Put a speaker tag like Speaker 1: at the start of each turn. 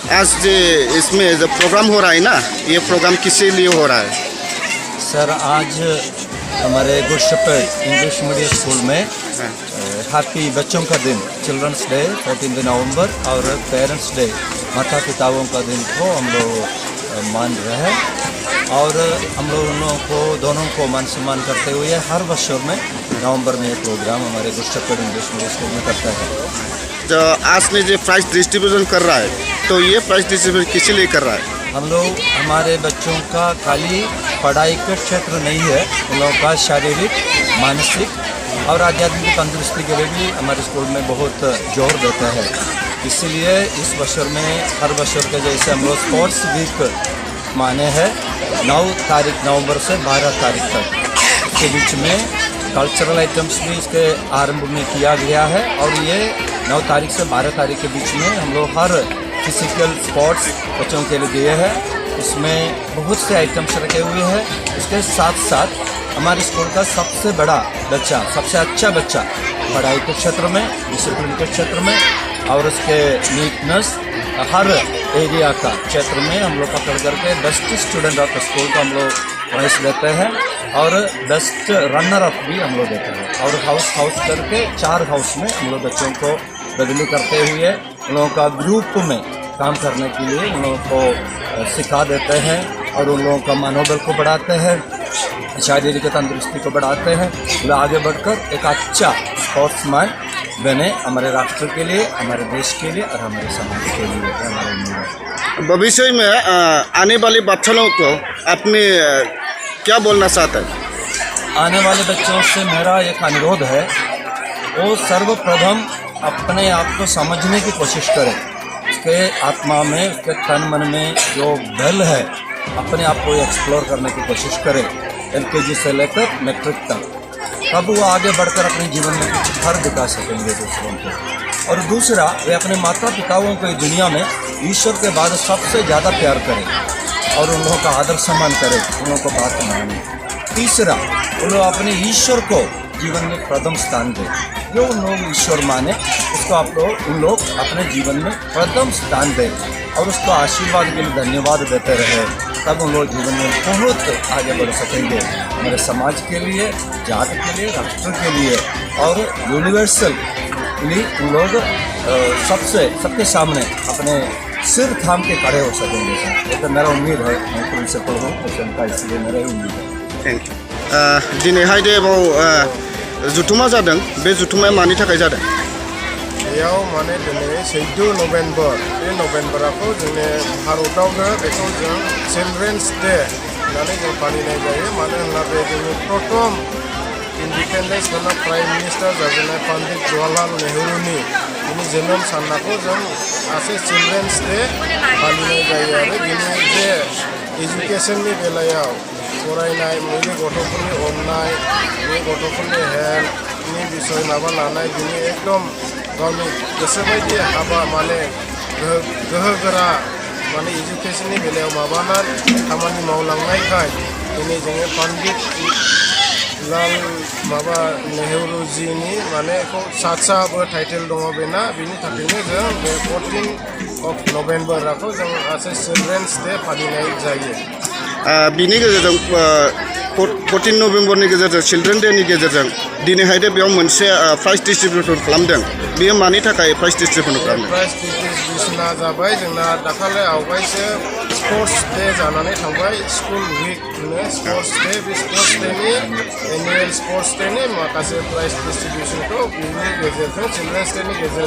Speaker 1: आज इसमें जो प्रोग्राम हो रहा है ना, ये प्रोग्राम किसके लिए हो रहा है?
Speaker 2: सर आज हमारे Good Shepherd English medium school में हैप्पी बच्चों का दिन चिल्ड्रंस डे 14 नवंबर और पेरेंट्स डे माता पिताओं का दिन को हम लोग मान रहे हैं और हम लोग उन लोगों को दोनों को मान सम्मान करते हुए हर वर्ष में नवंबर में ये प्रोग्राम हमारे Good Shepherd English medium school में करता है।
Speaker 1: जो आज में जो प्राइज डिस्ट्रीब्यूशन कर रहा है, तो ये प्राइज डिस्ट्रीब्यूशन किसी लिए कर रहा है?
Speaker 2: हम लोग हमारे बच्चों का खाली पढ़ाई का क्षेत्र नहीं है, उन लोगों का शारीरिक मानसिक और आध्यात्मिक तंदुरुस्ती के लिए भी हमारे स्कूल में बहुत जोर देता है। इसीलिए इस वर्ष में हर वर्ष के जैसे हम लोग स्पोर्ट्स वीक माने हैं 9 तारीख नवंबर से 12 तारीख तक, इसके बीच में कल्चरल आइटम्स भी इसके आरंभ में किया गया है और ये 9 तारीख से 12 तारीख के बीच में हम लोग हर फिजिकल स्पोर्ट्स बच्चों के लिए दिए हैं। इसमें बहुत से आइटम्स रखे हुए हैं। इसके साथ साथ हमारे स्कूल का सबसे बड़ा बच्चा, सबसे अच्छा बच्चा पढ़ाई के क्षेत्र में, डिसिप्लिन के क्षेत्र में और उसके नीटनेस हर एरिया का क्षेत्र में हम लोग पकड़ करके बेस्ट स्टूडेंट ऑफ स्कूल को हम लोग प्राइज देते हैं और बेस्ट रनर अप भी हम लोग देते हैं और हाउस करके 4 हाउस में हम लोग बच्चों को बदली करते हुए उन लोगों का ग्रुप में काम करने के लिए उन लोगों को सिखा देते हैं और उन लोगों का मनोबल को बढ़ाते हैं, शारीरिक तंदुरुस्ती को बढ़ाते हैं, वो आगे बढ़कर एक अच्छा स्पोर्ट्समैन बने हमारे राष्ट्र के लिए, हमारे देश के लिए और हमारे समाज के लिए। हमारे
Speaker 1: भविष्य में आने वाले बच्चों को अपने क्या बोलना चाहते हैं?
Speaker 2: आने वाले बच्चों से मेरा एक अनुरोध है, वो सर्वप्रथम अपने आप को समझने की कोशिश करें, उसके आत्मा में, उसके तन मन में जो बल है अपने आप को एक्सप्लोर करने की कोशिश करें LKG से लेकर मैट्रिक तक, तब वो आगे बढ़कर अपने जीवन में कुछ फर्क दिखा सकेंगे दूसरों को। और दूसरा, वे अपने माता पिताओं को दुनिया में ईश्वर के बाद सबसे ज़्यादा प्यार करें और उन लोगों का आदर सम्मान करें, उन लोगों को बात माने। तीसरा, उन लोग अपने ईश्वर को जीवन में प्रथम स्थान दें, जो उन लोग ईश्वर माने उसको उन लोग अपने जीवन में प्रथम स्थान दें और उसको आशीर्वाद के लिए धन्यवाद देते रहे, तब उन लोग जीवन में बहुत आगे बढ़ सकेंगे, हमारे समाज के लिए, जात के लिए, राष्ट्र के लिए और यूनिवर्सल लिए उन लोग सबके सामने अपने सिर थाम के खड़े हो सकेंगे। ये तो मेरा उम्मीद है, मैं प्रिंसिपल हूँ का, इसलिए मेरा उम्मीद है।
Speaker 1: Thank you. दिनैहाय दे जुथुमा जादों, बे जुथुमाया मानि थाखाय जादों?
Speaker 3: बेयाव माने दिनै 14 नभेम्बर, बे नभेम्बरखौ जोंनि भारतआवनो बेखौ जों चिल्ड्रेन्स डे होननानै जों फालिनाय जायो। मानो होनब्ला बे जोंनि प्रथम इन्डिपेन्डेन्स गोनां प्राइम मिनिस्टार जाजेननाय पन्डित जवाहरलाल नेहरूनि बिनि जोनोम सानखौ जों आसे चिल्ड्रेन्स डे फालिनाय जायो आरो बिनि जे एजुकेशननि बेलायाव फरायनाय, बे गथ'फोरनि अननाय, बे गथ'फोरनि हेल्थनि बिसय माबा लानाय, बिनि एकदम गावनि गोसोबायदि हाबा माने गोहोगोरा माने एजुकेशननि बेलायाव माबानानै खामानि मावलांनायखाय दिनै जोङो पन्डित लाल माबा नेहरूजीनि माने साचाबो टाइटेल दङ बेना, बिनि थाखायनो जों बे 14 नभेम्बरखौ जों आसे चिल्ड्रेन्स डे फालिनाय जायो।
Speaker 1: बिनि गेजेरजों 14 नभेम्बरनि गेजेरजों चिल्ड्रेन डेनि गेजेरजों दिनैहाय दे बेयाव मोनसे प्राइज डिस्ट्रिबिउसन खालामदों, बेयो मानि थाखाय प्राइज डिस्ट्रिबिउसन खालामदों?
Speaker 3: प्राइज डिस्ट्रिबिउसना जाबाय जोंना दाखालि आवगायसो स्पर्ट्स डे जानानै थांबाय, स्कुल उइक होनो स्पर्ट्स डे, बे स्पर्ट्स डेनि एनुवेल स्पर्ट्स डेनि माखासे प्राइज डिस्ट्रिबिउसनखौ बिनि गेजेरजों चिल्ड्रेन्स डेनि गेजेरजों